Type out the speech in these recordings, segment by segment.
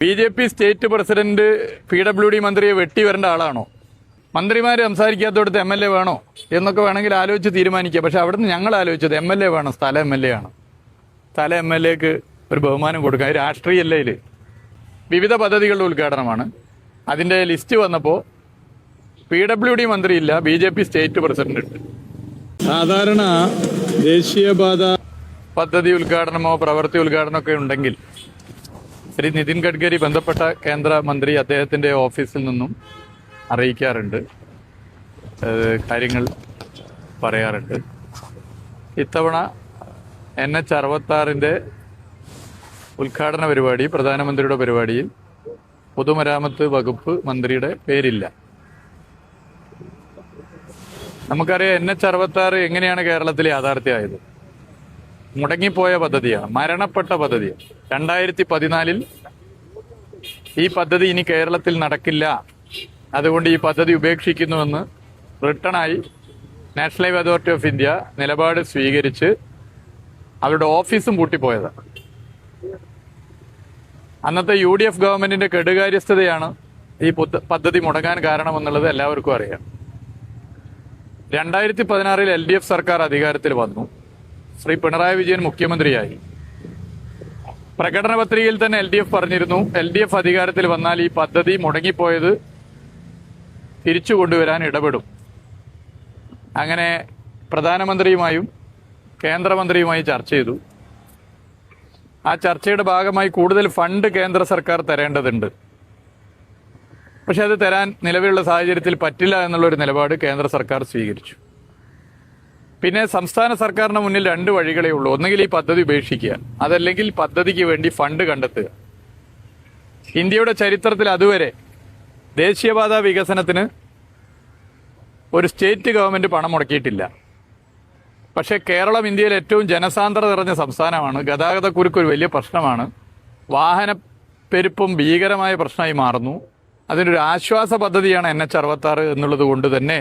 BJP. State president PWD മന്ത്രിയെ വെട്ടി വരേണ്ട ആളാണോ? മന്ത്രിമാർ സംസാരിക്കാത്തടുത്ത് MLA വേണോ എന്നൊക്കെ വേണമെങ്കിൽ ആലോചിച്ച് തീരുമാനിക്കുക. പക്ഷെ അവിടുന്ന് ഞങ്ങൾ ആലോചിച്ചത് MLA വേണം, സ്ഥല MLA ആണ്. സ്ഥല MLAക്ക് ഒരു ബഹുമാനം കൊടുക്കുക. അത് രാഷ്ട്രീയമല്ല. ഇതിൽ വിവിധ പദ്ധതികളുടെ ഉദ്ഘാടനമാണ്. അതിന്റെ ലിസ്റ്റ് വന്നപ്പോൾ PWD മന്ത്രിയില്ല, BJP സ്റ്റേറ്റ് പ്രസിഡന്റ് ഉണ്ട്. സാധാരണ ദേശീയപാത പദ്ധതി ഉദ്ഘാടനമോ പ്രവൃത്തി ഉദ്ഘാടനമൊക്കെ ഉണ്ടെങ്കിൽ ശ്രീ നിതിൻ ഗഡ്കരി ബന്ധപ്പെട്ട കേന്ദ്ര മന്ത്രി അദ്ദേഹത്തിന്റെ ഓഫീസിൽ നിന്നും അറിയിക്കാറുണ്ട്, കാര്യങ്ങൾ പറയാറുണ്ട്. ഇത്തവണ NH 66 ഉദ്ഘാടന പരിപാടി, പ്രധാനമന്ത്രിയുടെ പരിപാടിയിൽ പൊതുമരാമത്ത് വകുപ്പ് മന്ത്രിയുടെ പേരില്ല. നമുക്കറിയാം NH 66 എങ്ങനെയാണ് കേരളത്തിൽ യാഥാർത്ഥ്യമായത്. മുടങ്ങിപ്പോയ പദ്ധതിയാണ്, മരണപ്പെട്ട പദ്ധതിയാണ്. 2014 ഈ പദ്ധതി ഇനി കേരളത്തിൽ നടക്കില്ല, അതുകൊണ്ട് ഈ പദ്ധതി ഉപേക്ഷിക്കുന്നുവെന്ന് റിട്ടേണായി national highway authority of India നിലപാട് സ്വീകരിച്ച് അവരുടെ ഓഫീസും പൂട്ടിപ്പോയതാണ്. അന്നത്തെ UDF ഗവൺമെന്റിന്റെ കെടുകാര്യസ്ഥതയാണ് ഈ പദ്ധതി മുടങ്ങാൻ കാരണമെന്നുള്ളത് എല്ലാവർക്കും അറിയാം. 2016 LDF സർക്കാർ അധികാരത്തിൽ വന്നു. ശ്രീ പിണറായി വിജയൻ മുഖ്യമന്ത്രിയായി. പ്രകടന പത്രികയിൽ തന്നെ LDF പറഞ്ഞിരുന്നു, LDF അധികാരത്തിൽ വന്നാൽ ഈ പദ്ധതി മുടങ്ങിപ്പോയത് തിരിച്ചു കൊണ്ടുവരാൻ ഇടപെടും. അങ്ങനെ പ്രധാനമന്ത്രിയുമായും കേന്ദ്രമന്ത്രിയുമായി ചർച്ച ചെയ്തു. ആ ചർച്ചയുടെ ഭാഗമായി കൂടുതൽ ഫണ്ട് കേന്ദ്ര സർക്കാർ തരേണ്ടതുണ്ട്. പക്ഷെ അത് തരാൻ നിലവിലുള്ള സാഹചര്യത്തിൽ പറ്റില്ല എന്നുള്ളൊരു നിലപാട് കേന്ദ്ര സർക്കാർ സ്വീകരിച്ചു. പിന്നെ സംസ്ഥാന സർക്കാരിന് മുന്നിൽ 2 വഴികളേ ഉള്ളൂ. ഒന്നുകിൽ ഈ പദ്ധതി ഉപേക്ഷിക്കുക, അതല്ലെങ്കിൽ പദ്ധതിക്ക് വേണ്ടി ഫണ്ട് കണ്ടെത്തുക. ഇന്ത്യയുടെ ചരിത്രത്തിൽ അതുവരെ ദേശീയപാത വികസനത്തിന് ഒരു സ്റ്റേറ്റ് ഗവൺമെന്റ് പണം മുടക്കിയിട്ടില്ല. പക്ഷേ കേരളം ഇന്ത്യയിൽ ഏറ്റവും ജനസാന്ദ്രത നിറഞ്ഞ സംസ്ഥാനമാണ്. ഗതാഗതക്കുരുക്ക് ഒരു വലിയ പ്രശ്നമാണ്. വാഹനപ്പെരുപ്പം ഭീകരമായ പ്രശ്നമായി മാറുന്നു. അതിനൊരു ആശ്വാസ പദ്ധതിയാണ് NH 66 എന്നുള്ളത് കൊണ്ട് തന്നെ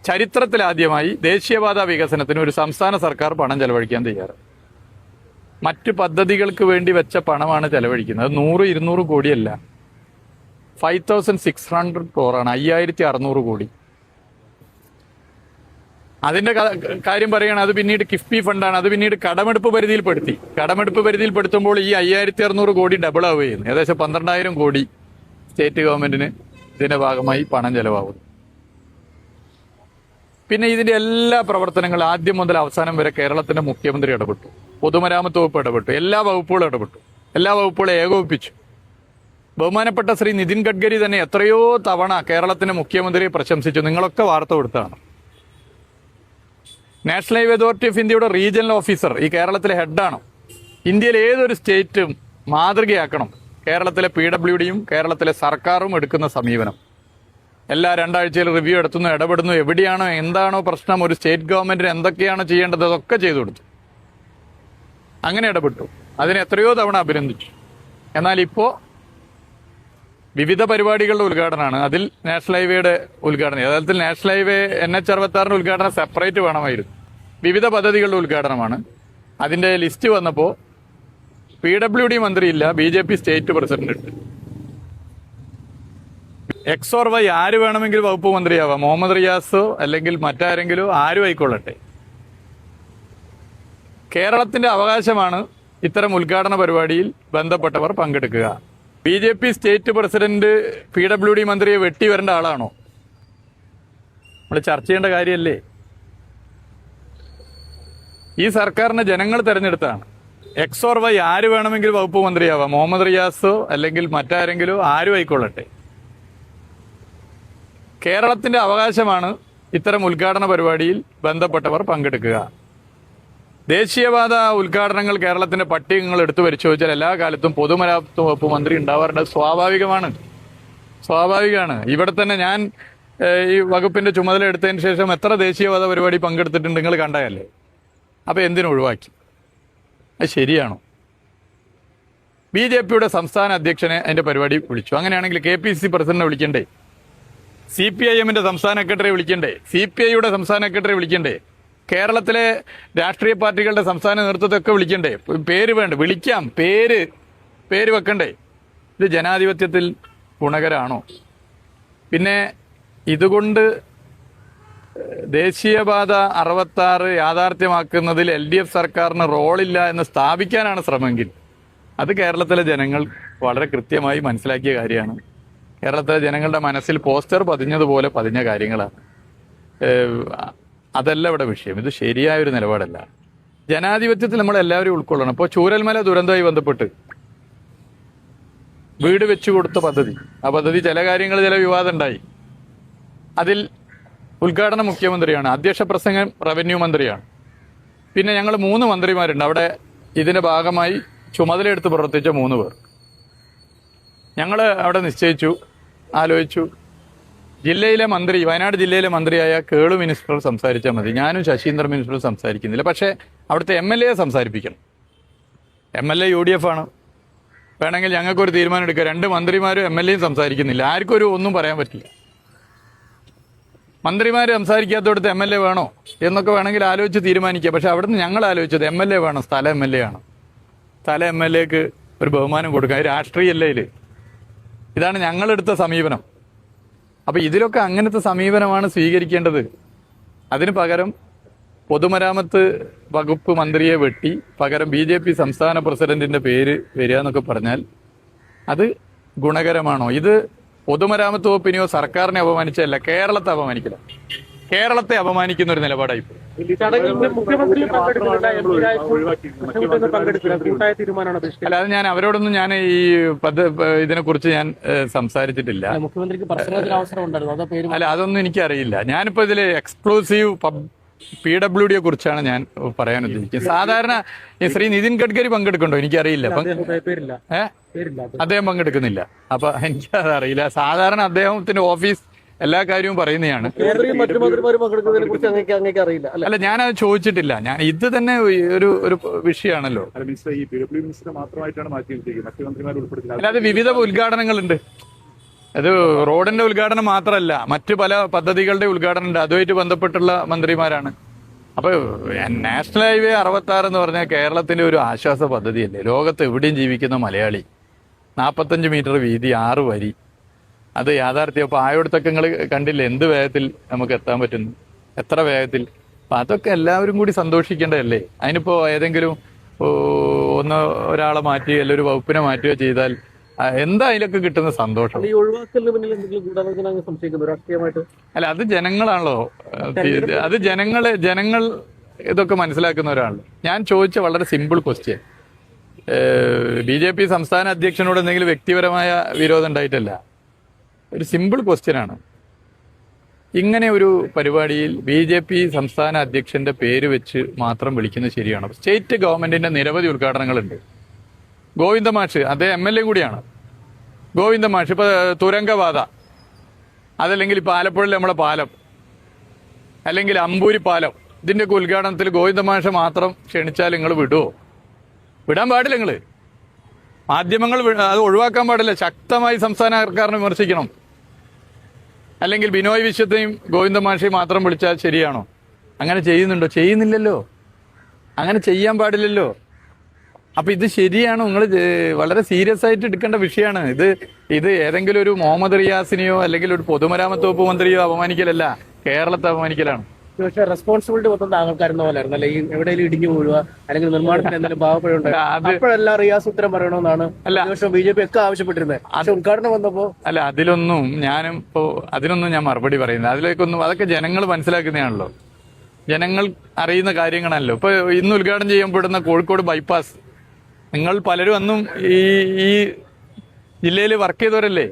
ചരിത്രത്തിലാദ്യമായി ദേശീയപാത വികസനത്തിന് ഒരു സംസ്ഥാന സർക്കാർ പണം ചെലവഴിക്കാൻ തയ്യാറ്. മറ്റു പദ്ധതികൾക്ക് വേണ്ടി വെച്ച പണമാണ് ചെലവഴിക്കുന്നത്. 100-200 കോടിയല്ല, 5600 crore, 5600 കോടി. അതിന്റെ കാര്യം പറയുകയാണ്, അത് പിന്നീട് കിഫ്ബി ഫണ്ടാണ്. അത് പിന്നീട് കടമെടുപ്പ് പരിധിയിൽപ്പെടുത്തി. കടമെടുപ്പ് പരിധിയിൽപ്പെടുത്തുമ്പോൾ ഈ 5600 കോടി ഡബിൾ ആവുകയും ചെയ്യുന്നു. ഏകദേശം 12000 കോടി സ്റ്റേറ്റ് ഗവൺമെന്റിന് ഇതിന്റെ ഭാഗമായി പണം ചെലവാകുന്നു. പിന്നെ ഇതിന്റെ എല്ലാ പ്രവർത്തനങ്ങളും ആദ്യം മുതൽ അവസാനം വരെ കേരളത്തിന്റെ മുഖ്യമന്ത്രി ഇടപെട്ടു, പൊതുമരാമത്ത് വകുപ്പ് ഇടപെട്ടു, എല്ലാ വകുപ്പുകളും ഇടപെട്ടു, എല്ലാ വകുപ്പുകളും ഏകോപിപ്പിച്ചു. ബഹുമാനപ്പെട്ട ശ്രീ നിതിൻ ഗഡ്കരി തന്നെ എത്രയോ തവണ കേരളത്തിന്റെ മുഖ്യമന്ത്രിയെ പ്രശംസിച്ചു. നിങ്ങളൊക്കെ വാർത്ത കൊടുത്തതാണ്. നാഷണൽ ഹൈവേ അതോറിറ്റി ഓഫ് ഇന്ത്യയുടെ റീജിയണൽ ഓഫീസർ ഈ കേരളത്തിലെ ഹെഡാണ്. ഇന്ത്യയിലെ ഏതൊരു സ്റ്റേറ്റും മാതൃകയാക്കണം കേരളത്തിലെ PWDയും കേരളത്തിലെ സർക്കാരും എടുക്കുന്ന സമീപനം. എല്ലാ 2 ആഴ്ചയിൽ റിവ്യൂ എടുത്തുന്നു, ഇടപെടുന്നു. എവിടെയാണോ എന്താണോ പ്രശ്നം, ഒരു സ്റ്റേറ്റ് ഗവൺമെന്റിന് എന്തൊക്കെയാണോ ചെയ്യേണ്ടത് അതൊക്കെ ചെയ്തു കൊടുത്തു. അങ്ങനെ ഇടപെട്ടു. അതിന് എത്രയോ തവണ അഭിനന്ദിച്ചു. എന്നാൽ ഇപ്പോൾ വിവിധ പരിപാടികളുടെ ഉദ്ഘാടനമാണ്. അതിൽ നാഷണൽ ഹൈവേയുടെ ഉദ്ഘാടനം, യഥാർത്ഥത്തിൽ നാഷണൽ ഹൈവേ NH 66 ഉദ്ഘാടനം സെപ്പറേറ്റ് വേണമായിരുന്നു. വിവിധ പദ്ധതികളുടെ ഉദ്ഘാടനമാണ്. അതിന്റെ ലിസ്റ്റ് വന്നപ്പോൾ PWD മന്ത്രിയില്ല, BJP സ്റ്റേറ്റ് പ്രസിഡന്റ് ഉണ്ട്. X or Y ആര് വേണമെങ്കിൽ വകുപ്പ് മന്ത്രിയാവാം. മുഹമ്മദ് റിയാസോ അല്ലെങ്കിൽ മറ്റാരെങ്കിലും ആരും ആയിക്കൊള്ളട്ടെ. കേരളത്തിന്റെ അവകാശമാണ് ഇത്തരം ഉദ്ഘാടന പരിപാടിയിൽ ബന്ധപ്പെട്ടവർ പങ്കെടുക്കുക. BJP സ്റ്റേറ്റ് പ്രസിഡന്റ് PWD മന്ത്രിയെ വെട്ടി വരേണ്ട ആളാണോ? നമ്മൾ ചർച്ച ചെയ്യേണ്ട കാര്യമല്ലേ? ഈ സർക്കാരിനെ ജനങ്ങൾ തെരഞ്ഞെടുത്താണ്. X or Y ആര് വേണമെങ്കിൽ വകുപ്പ് മന്ത്രിയാവാം. മുഹമ്മദ് റിയാസോ അല്ലെങ്കിൽ മറ്റാരെങ്കിലും ആരും ആയിക്കൊള്ളട്ടെ. കേരളത്തിന്റെ അവകാശമാണ് ഇത്തരം ഉദ്ഘാടന പരിപാടിയിൽ ബന്ധപ്പെട്ടവർ പങ്കെടുക്കുക. ദേശീയപാത ഉദ്ഘാടനങ്ങൾ കേരളത്തിന്റെ പട്ടികകൾ എടുത്തു പരിശോധിച്ചാൽ എല്ലാ കാലത്തും പൊതുമരാമത്ത് വകുപ്പ് മന്ത്രി ഉണ്ടാവാറുണ്ട്. സ്വാഭാവികമാണ്. ഇവിടെ തന്നെ ഞാൻ ഈ വകുപ്പിന്റെ ചുമതല എടുത്തതിന് ശേഷം എത്ര ദേശീയപാത പരിപാടി പങ്കെടുത്തിട്ടുണ്ട് നിങ്ങൾ കണ്ടതല്ലേ? അപ്പൊ എന്തിനൊഴിവാക്കി? അത് ശരിയാണോ? BJPയുടെ സംസ്ഥാന അധ്യക്ഷനെ അതിന്റെ പരിപാടി വിളിച്ചു. അങ്ങനെയാണെങ്കിൽ KPCC പ്രസിഡന്റിനെ വിളിക്കണ്ടേ? CPIMന്റെ സംസ്ഥാന സെക്രട്ടറിയെ വിളിക്കണ്ടേ? CPIയുടെ സംസ്ഥാന സെക്രട്ടറിയെ വിളിക്കണ്ടേ? കേരളത്തിലെ രാഷ്ട്രീയ പാർട്ടികളുടെ സംസ്ഥാന നേതൃത്വത്തെയൊക്കെ വിളിക്കണ്ടേ? പേര് വേണ്ട, വിളിക്കാം, പേര് വെക്കണ്ടേ? ഇത് ജനാധിപത്യത്തിൽ ഗുണകരമാണോ? പിന്നെ ഇതുകൊണ്ട് ദേശീയപാത 66 യാഥാർത്ഥ്യമാക്കുന്നതിൽ LDF സർക്കാരിന് റോളില്ല എന്ന് സ്ഥാപിക്കാനാണ് ശ്രമമെങ്കിൽ അത് കേരളത്തിലെ ജനങ്ങൾ വളരെ കൃത്യമായി മനസ്സിലാക്കിയ കാര്യമാണ്. കേരളത്തിലെ ജനങ്ങളുടെ മനസ്സിൽ പോസ്റ്റർ പതിഞ്ഞതുപോലെ പതിഞ്ഞ കാര്യങ്ങളാണ്. അതല്ല ഇവിടെ വിഷയം. ഇത് ശരിയായൊരു നിലപാടല്ല. ജനാധിപത്യത്തിൽ നമ്മൾ എല്ലാവരും ഉൾക്കൊള്ളണം. ഇപ്പോൾ ചൂരൽമല ദുരന്തവുമായി ബന്ധപ്പെട്ട് വീട് വെച്ചു കൊടുത്ത പദ്ധതി, ആ പദ്ധതി ചില കാര്യങ്ങൾ ചില വിവാദം ഉണ്ടായി. അതിൽ ഉദ്ഘാടനം മുഖ്യമന്ത്രിയാണ്, അധ്യക്ഷ പ്രസംഗം റവന്യൂ മന്ത്രിയാണ്. പിന്നെ ഞങ്ങൾ 3 മന്ത്രിമാരുണ്ട് അവിടെ. ഇതിന്റെ ഭാഗമായി ചുമതലയെടുത്ത് പ്രവർത്തിച്ച 3 പേർ. ഞങ്ങൾ അവിടെ നിശ്ചയിച്ചു, ആലോചിച്ചു, ജില്ലയിലെ മന്ത്രി, വയനാട് ജില്ലയിലെ മന്ത്രിയായ കേളു മിനിസ്റ്റർ സംസാരിച്ചാൽ മതി, ഞാനും ശശീന്ദ്രൻ മിനിസ്റ്ററും സംസാരിക്കുന്നില്ല. പക്ഷേ അവിടുത്തെ MLA സംസാരിപ്പിക്കണം. MLA UDF ആണ്. വേണമെങ്കിൽ ഞങ്ങൾക്കൊരു തീരുമാനം എടുക്കുക, 2 മന്ത്രിമാരും MLAയും സംസാരിക്കുന്നില്ല, ആർക്കും ഒന്നും പറയാൻ പറ്റില്ല. മന്ത്രിമാർ സംസാരിക്കാത്തടുത്ത് MLA വേണോ എന്നൊക്കെ വേണമെങ്കിൽ ആലോചിച്ച് തീരുമാനിക്കുക. പക്ഷെ അവിടുന്ന് ഞങ്ങൾ ആലോചിച്ചത് MLA വേണം, സ്ഥല MLA ആണ്. സ്ഥല MLAക്ക് ഒരു ബഹുമാനം കൊടുക്കുക, രാഷ്ട്രീയമല്ല ഇതിൽ. ഇതാണ് ഞങ്ങളെടുത്ത സമീപനം. അപ്പൊ ഇതിലൊക്കെ അങ്ങനത്തെ സമീപനമാണ് സ്വീകരിക്കേണ്ടത്. അതിന് പകരം പൊതുമരാമത്ത് വകുപ്പ് മന്ത്രിയെ വെട്ടി പകരം BJP സംസ്ഥാന പ്രസിഡന്റിന്റെ പേര് വരിക എന്നൊക്കെ പറഞ്ഞാൽ അത് ഗുണകരമാണോ? ഇത് പൊതുമരാമത്ത് വകുപ്പിനെയോ സർക്കാരിനെ അപമാനിച്ചല്ല, കേരളത്തെ അപമാനിക്കില്ല. കേരളത്തെ അപമാനിക്കുന്ന ഒരു നിലപാടായി. അല്ല, അത് ഞാൻ അവരോടൊന്നും ഞാൻ ഈ ഇതിനെക്കുറിച്ച് ഞാൻ സംസാരിച്ചിട്ടില്ല. അല്ല, അതൊന്നും എനിക്കറിയില്ല. ഞാനിപ്പോ ഇതില് എക്സ്ക്ലൂസീവ് PWDയെ കുറിച്ചാണ് ഞാൻ പറയാൻ ഉദ്ദേശിക്കുന്നത്. സാധാരണ ഈ ശ്രീ നിതിൻ ഗഡ്കരി പങ്കെടുക്കണ്ടോ എനിക്കറിയില്ല. അദ്ദേഹം പങ്കെടുക്കുന്നില്ല. അപ്പൊ എനിക്കതറിയില്ല. സാധാരണ അദ്ദേഹത്തിന്റെ ഓഫീസ് എല്ലാ കാര്യവും പറയുന്നതാണ്. അല്ല, ഞാനത് ചോദിച്ചിട്ടില്ല. ഞാൻ ഇത് തന്നെ ഒരു വിഷയമാണല്ലോ. അല്ല, അത് വിവിധ ഉദ്ഘാടനങ്ങളുണ്ട്. അത് റോഡിന്റെ ഉദ്ഘാടനം മാത്രമല്ല, മറ്റു പല പദ്ധതികളുടെ ഉദ്ഘാടനം ഉണ്ട്. അതുമായിട്ട് ബന്ധപ്പെട്ടുള്ള മന്ത്രിമാരാണ്. അപ്പൊ നാഷണൽ ഹൈവേ 66 എന്ന് പറഞ്ഞാൽ കേരളത്തിന്റെ ഒരു ആശ്വാസ പദ്ധതിയല്ലേ. ലോകത്ത് എവിടെയും ജീവിക്കുന്ന മലയാളി 45 മീറ്റർ വീതി, 6 വരി, അത് യാഥാർത്ഥ്യം. അപ്പൊ ആയോടത്തൊക്കെ നിങ്ങൾ കണ്ടില്ലേ എന്ത് വേഗത്തിൽ നമുക്ക് എത്താൻ പറ്റുന്നു, എത്ര വേഗത്തിൽ. അപ്പൊ അതൊക്കെ എല്ലാവരും കൂടി സന്തോഷിക്കേണ്ടതല്ലേ. അതിനിപ്പോ ഏതെങ്കിലും ഒരാളെ മാറ്റി അല്ലെങ്കിൽ ഒരു വകുപ്പിനെ മാറ്റുകയോ ചെയ്താൽ എന്താ അതിലൊക്കെ കിട്ടുന്ന സന്തോഷം? അല്ല, അത് ജനങ്ങളാണല്ലോ. അത് ജനങ്ങൾ ഇതൊക്കെ മനസ്സിലാക്കുന്നവരാണല്ലോ. ഞാൻ ചോദിച്ച വളരെ സിമ്പിൾ ക്വസ്റ്റ്യൻ. BJP സംസ്ഥാന അധ്യക്ഷനോട് എന്തെങ്കിലും വ്യക്തിപരമായ വിരോധം ഉണ്ടായിട്ടല്ല, ഒരു സിമ്പിൾ ക്വസ്റ്റ്യൻ ആണ്. ഇങ്ങനെ ഒരു പരിപാടിയിൽ BJP സംസ്ഥാന അധ്യക്ഷന്റെ പേര് വെച്ച് മാത്രം വിളിക്കുന്നത് ശരിയാണോ? സ്റ്റേറ്റ് ഗവൺമെന്റിന്റെ നിരവധി ഉദ്ഘാടനങ്ങളുണ്ട്. ഗോവിന്ദ മാഷ്, അദ്ദേഹം MLA കൂടിയാണ്. ഗോവിന്ദ മാഷ് ഇപ്പൊ തുരങ്കപാത, അതല്ലെങ്കിൽ ഇപ്പൊ ആലപ്പുഴയിലെ നമ്മളെ പാലം, അല്ലെങ്കിൽ അമ്പൂരി പാലം, ഇതിന്റെയൊക്കെ ഉദ്ഘാടനത്തിൽ ഗോവിന്ദ മാഷ മാത്രം ക്ഷണിച്ചാൽ നിങ്ങൾ വിടുവോ? വിടാൻ പാടില്ല. നിങ്ങൾ മാധ്യമങ്ങൾ അത് ഒഴിവാക്കാൻ പാടില്ല. ശക്തമായി സംസ്ഥാന സർക്കാരിനെ വിമർശിക്കണം. അല്ലെങ്കിൽ ബിനോയ് വിശ്വത്തെയും ഗോവിന്ദ മാഷയും മാത്രം വിളിച്ചാൽ ശരിയാണോ? അങ്ങനെ ചെയ്യുന്നുണ്ടോ? ചെയ്യുന്നില്ലല്ലോ. അങ്ങനെ ചെയ്യാൻ പാടില്ലല്ലോ. അപ്പൊ ഇത് ശരിയാണോ? നിങ്ങൾ വളരെ സീരിയസ് ആയിട്ട് എടുക്കേണ്ട വിഷയമാണ് ഇത് ഏതെങ്കിലും ഒരു മുഹമ്മദ് റിയാസിനെയോ അല്ലെങ്കിൽ ഒരു പൊതുമരാമത്ത് വകുപ്പ് മന്ത്രിയോ അപമാനിക്കലല്ല, കേരളത്തെ അപമാനിക്കലാണ്. പക്ഷേ റെസ്പോൺസിബിലിറ്റി മൊത്തം താങ്കൾക്കായിരുന്ന പോലെ ആയിരുന്നു അല്ലെ? ഈ എവിടെയെങ്കിലും ഇടിഞ്ഞു വീഴുക അല്ലെങ്കിൽ നിർമ്മാണത്തിന് എന്തെങ്കിലും പാവപ്പെടുണ്ടായി അപ്പോഴെല്ലാം റിയാസ് ഉത്തരം പറയണമെന്നാണ് BJP ഒക്കെ ആവശ്യപ്പെട്ടിരുന്നത്. പക്ഷെ ഉദ്ഘാടനം വന്നപ്പോ അല്ല, അതിലൊന്നും ഞാൻ മറുപടി പറയുന്നത്. അതിലേക്കൊന്നും അതൊക്കെ ജനങ്ങൾ മനസ്സിലാക്കുന്നതാണല്ലോ. ജനങ്ങൾ അറിയുന്ന കാര്യങ്ങളാണല്ലോ. ഇപ്പൊ ഇന്ന് ഉദ്ഘാടനം ചെയ്യപ്പെടുന്ന കോഴിക്കോട് ബൈപ്പാസ്, നിങ്ങൾ പലരും അന്നും ഈ ജില്ലയിൽ വർക്ക് ചെയ്തവരല്ലേ.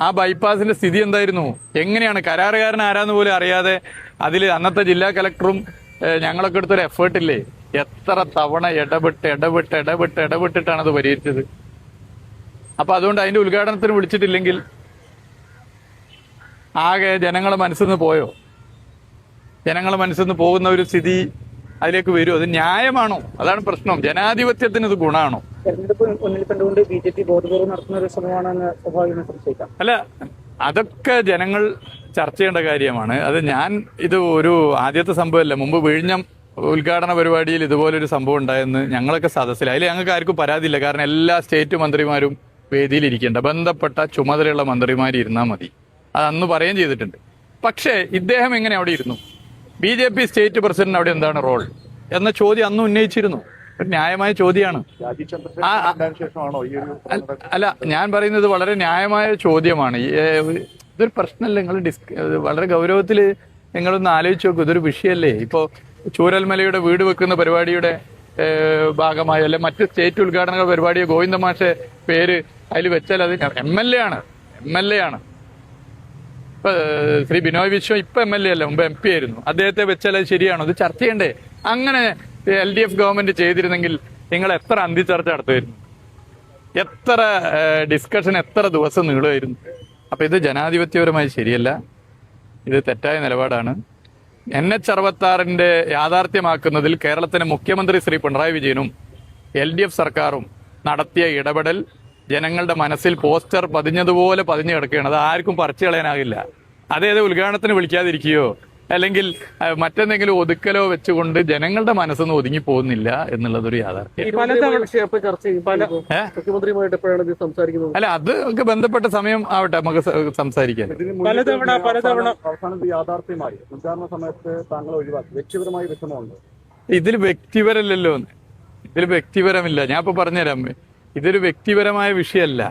ആ ബൈപ്പാസിന്റെ സ്ഥിതി എന്തായിരുന്നു? എങ്ങനെയാണ്? കരാറുകാരൻ ആരാന്ന് പോലും അറിയാതെ അതിൽ അന്നത്തെ ജില്ലാ കലക്ടറും ഞങ്ങളൊക്കെ എടുത്തൊരു എഫേർട്ടില്ലേ. എത്ര തവണ ഇടപെട്ടിട്ടാണ് അത് പരിഹരിച്ചത്. അപ്പൊ അതുകൊണ്ട് അതിന്റെ ഉദ്ഘാടനത്തിന് വിളിച്ചിട്ടില്ലെങ്കിൽ ആകെ ജനങ്ങളെ മനസ്സിൽ നിന്ന് പോയോ? ജനങ്ങളെ മനസ്സിൽ നിന്ന് പോകുന്ന ഒരു സ്ഥിതി അതിലേക്ക് വരും. അത് ന്യായമാണോ? അതാണ് പ്രശ്നം. ജനാധിപത്യത്തിന് ഇത് ഗുണമാണോ? അല്ല, അതൊക്കെ ജനങ്ങൾ ചർച്ച ചെയ്യേണ്ട കാര്യമാണ്. അത് ഇത് ഒരു ആദ്യത്തെ സംഭവമല്ല. മുമ്പ് വിഴിഞ്ഞം ഉദ്ഘാടന പരിപാടിയിൽ ഇതുപോലൊരു സംഭവം ഉണ്ടായെന്ന് ഞങ്ങളൊക്കെ സദസ്സിൽ, അതിൽ ഞങ്ങൾക്ക് ആർക്കും പരാതിയില്ല. കാരണം എല്ലാ സ്റ്റേറ്റ് മന്ത്രിമാരും വേദിയിലിരിക്കേണ്ട, ബന്ധപ്പെട്ട ചുമതലയുള്ള മന്ത്രിമാർ ഇരുന്നാൽ മതി. അത് അന്ന് പറയുകയും ചെയ്തിട്ടുണ്ട്. പക്ഷേ ഇദ്ദേഹം എങ്ങനെ അവിടെ ഇരുന്നു? BJP സ്റ്റേറ്റ് പ്രസിഡന്റ് അവിടെ എന്താണ് റോൾ എന്ന ചോദ്യം അന്ന് ഉന്നയിച്ചിരുന്നു. ഒരു ന്യായമായ ചോദ്യമാണ്. അല്ല, ഞാൻ പറയുന്നത് വളരെ ന്യായമായ ചോദ്യമാണ്. ഇതൊരു പ്രശ്നമല്ല. വളരെ ഗൗരവത്തിൽ നിങ്ങളൊന്ന് ആലോചിച്ച് നോക്കൂ. ഇതൊരു വിഷയമല്ലേ? ഇപ്പോൾ ചൂരൽമലയുടെ വീട് വെക്കുന്ന പരിപാടിയുടെ ഭാഗമായി അല്ലെ മറ്റ് സ്റ്റേറ്റ് ഉദ്ഘാടന പരിപാടിയോ ഗോവിന്ദമാഷെ പേര് അതിൽ വെച്ചാൽ അത് MLA ആണ്. ഇപ്പൊ ശ്രീ ബിനോയ് വിശ്വം ഇപ്പൊ MLA അല്ല, മുമ്പ് MP ആയിരുന്നു. അദ്ദേഹത്തെ വെച്ചാൽ അത് ശരിയാണോ? ഇത് ചർച്ച ചെയ്യണ്ടേ? അങ്ങനെ LDF ഗവൺമെന്റ് ചെയ്തിരുന്നെങ്കിൽ നിങ്ങൾ എത്ര അന്തിച്ചർച്ച നടത്തുമായിരുന്നു? എത്ര ഡിസ്കഷൻ എത്ര ദിവസം നീളുമായിരുന്നു? അപ്പൊ ഇത് ജനാധിപത്യപരമായി ശരിയല്ല. ഇത് തെറ്റായ നിലപാടാണ്. NH-66 യാഥാർത്ഥ്യമാക്കുന്നതിൽ കേരളത്തിലെ മുഖ്യമന്ത്രി ശ്രീ പിണറായി വിജയനും LDF സർക്കാരും നടത്തിയ ഇടപെടൽ ജനങ്ങളുടെ മനസ്സിൽ പോസ്റ്റർ പതിഞ്ഞതുപോലെ പതിഞ്ഞു കിടക്കുകയാണ്. അത് ആർക്കും പറിച്ചു കളയാനാകില്ല. അതേത് ഉദ്ഘാടനത്തിന് വിളിക്കാതിരിക്കുകയോ അല്ലെങ്കിൽ മറ്റെന്തെങ്കിലും ഒതുക്കലോ വെച്ചുകൊണ്ട് ജനങ്ങളുടെ മനസ്സൊന്നും ഒതുങ്ങി പോകുന്നില്ല എന്നുള്ളതൊരു യാഥാർത്ഥ്യം. അല്ല, അത് ഒക്കെ ബന്ധപ്പെട്ട സമയം ആവട്ടെ, നമുക്ക് സംസാരിക്കാം. യാഥാർത്ഥ്യമായി ഉദ്ഘാടന സമയത്ത് താങ്കൾ ഒഴിവാക്കി വ്യക്തിപരമായി വിഷമമുണ്ട്. ഇതിൽ വ്യക്തിപരമല്ലല്ലോ. ഇതിൽ വ്യക്തിപരമില്ല. ഞാൻ ഇപ്പൊ പറഞ്ഞുതരാം. ഇതൊരു വ്യക്തിപരമായ വിഷയമല്ല.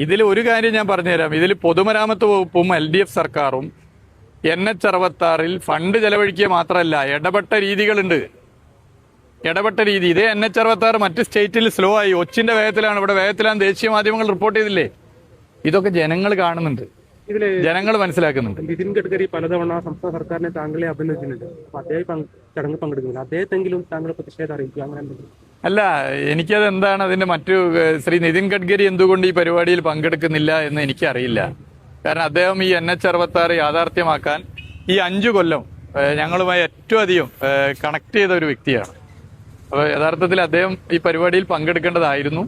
ഇതിൽ ഒരു കാര്യം ഞാൻ പറഞ്ഞുതരാം. ഇതിൽ പൊതുമരാമത്ത് വകുപ്പും LDF സർക്കാരും NH-66 ഫണ്ട് ചെലവഴിക്കുക മാത്രമല്ല, ഇടപെട്ട രീതികളുണ്ട്. ഇടപെട്ട രീതി ഇതേ NH-66 മറ്റ് സ്റ്റേറ്റിൽ സ്ലോ ആയി. ഒച്ചിന്റെ വേഗത്തിലാണ്, ഇവിടെ വേഗത്തിലാണ് ദേശീയ മാധ്യമങ്ങൾ റിപ്പോർട്ട് ചെയ്തില്ലേ? ഇതൊക്കെ ജനങ്ങൾ കാണുന്നുണ്ട്, ജനങ്ങൾ മനസ്സിലാക്കുന്നുണ്ട്. നിതിൻ ഗഡ്കരി പലതവണ സംസ്ഥാന സർക്കാരിനെ താങ്കളെ അഭിനന്ദിച്ചിട്ടുണ്ട്. അപ്പൊ അദ്ദേഹം ചടങ്ങ് പങ്കെടുക്കുന്നില്ല. അദ്ദേഹത്തെങ്കിലും താങ്കൾ പ്രതിഷേധം അറിയിക്കുക, അങ്ങനെ എന്തെങ്കിലും? അല്ല, എനിക്കത് എന്താണ് അതിന്റെ മറ്റു ശ്രീ നിതിൻ ഗഡ്കരി എന്തുകൊണ്ട് ഈ പരിപാടിയിൽ പങ്കെടുക്കുന്നില്ല എന്ന് എനിക്കറിയില്ല. കാരണം അദ്ദേഹം ഈ NH-66 യാഥാർത്ഥ്യമാക്കാൻ ഈ 5 കൊല്ലം ഞങ്ങളുമായി ഏറ്റവും അധികം കണക്ട് ചെയ്ത ഒരു വ്യക്തിയാണ്. അപ്പോൾ യഥാർത്ഥത്തിൽ അദ്ദേഹം ഈ പരിപാടിയിൽ പങ്കെടുക്കേണ്ടതായിരുന്നു.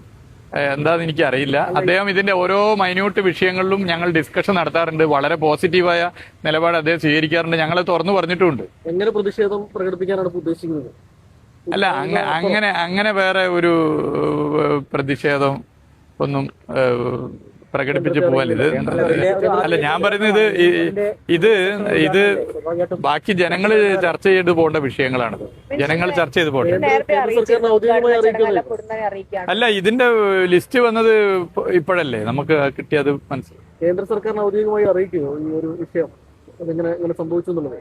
എന്താന്ന് എനിക്കറിയില്ല. അദ്ദേഹം ഇതിന്റെ ഓരോ മൈന്യൂട്ട് വിഷയങ്ങളിലും ഞങ്ങൾ ഡിസ്കഷൻ നടത്താറുണ്ട്. വളരെ പോസിറ്റീവായ നിലപാട് അദ്ദേഹം സ്വീകരിക്കാറുണ്ട്. ഞങ്ങൾ തുറന്നു പറഞ്ഞിട്ടുമുണ്ട്. എങ്ങനെ പ്രതിഷേധം പ്രകടിപ്പിക്കാനാണ് ഉദ്ദേശിക്കുന്നത്? അല്ല, അങ്ങനെ വേറെ ഒരു പ്രതിഷേധം ഒന്നും പ്രകടിപ്പിച്ച് പോവാൻ ഇത് അല്ല. ഞാൻ പറയുന്നത് ഇത് ബാക്കി ജനങ്ങൾ ചർച്ച ചെയ്ത് പോകേണ്ട വിഷയങ്ങളാണ്. ജനങ്ങൾ ചർച്ച ചെയ്ത് പോകട്ടെ. അല്ല, ഇതിന്റെ ലിസ്റ്റ് വന്നത് ഇപ്പോഴല്ലേ നമുക്ക് കിട്ടിയത് മനസ്സിലായി. കേന്ദ്ര സർക്കാരിന് ഔദ്യോഗികമായി അറിയിക്കുമോ ഈ ഒരു വിഷയം ഇങ്ങനെ സംഭവിച്ചു എന്നുള്ളത്?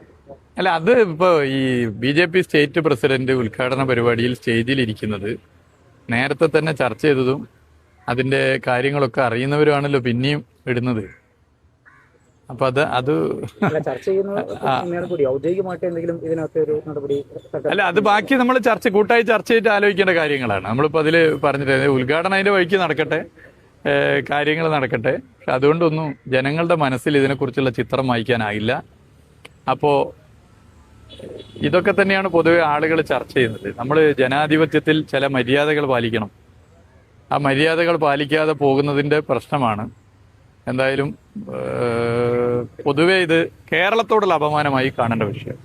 അല്ല, അത് ഇപ്പോ ഈ BJP സ്റ്റേറ്റ് പ്രസിഡന്റ് ഉദ്ഘാടന പരിപാടിയിൽ സ്റ്റേജിൽ ഇരിക്കുന്നത് നേരത്തെ തന്നെ ചർച്ച ചെയ്തതും അതിന്റെ കാര്യങ്ങളൊക്കെ അറിയുന്നവരാണല്ലോ പിന്നെയും ഇടുന്നത്. അപ്പൊ അത് അല്ല, അത് ബാക്കി നമ്മൾ കൂട്ടായി ചർച്ച ചെയ്തിട്ട് ആലോചിക്കേണ്ട കാര്യങ്ങളാണ്. നമ്മളിപ്പോ അതില് പറഞ്ഞിട്ട് ഉദ്ഘാടനം അതിന്റെ വഴിക്ക് നടക്കട്ടെ, കാര്യങ്ങൾ നടക്കട്ടെ. പക്ഷെ അതുകൊണ്ടൊന്നും ജനങ്ങളുടെ മനസ്സിൽ ഇതിനെക്കുറിച്ചുള്ള ചിത്രം വായിക്കാനായില്ല. അപ്പോ ഇതൊക്കെ തന്നെയാണ് പൊതുവെ ആളുകൾ ചർച്ച ചെയ്യുന്നത്. നമ്മൾ ജനാധിപത്യത്തിൽ ചില മര്യാദകൾ പാലിക്കണം. ആ മര്യാദകൾ പാലിക്കാതെ പോകുന്നതിന്റെ പ്രശ്നമാണ്. എന്തായാലും പൊതുവെ ഇത് കേരളത്തോടുള്ള അപമാനമായി കാണേണ്ട വിഷയം.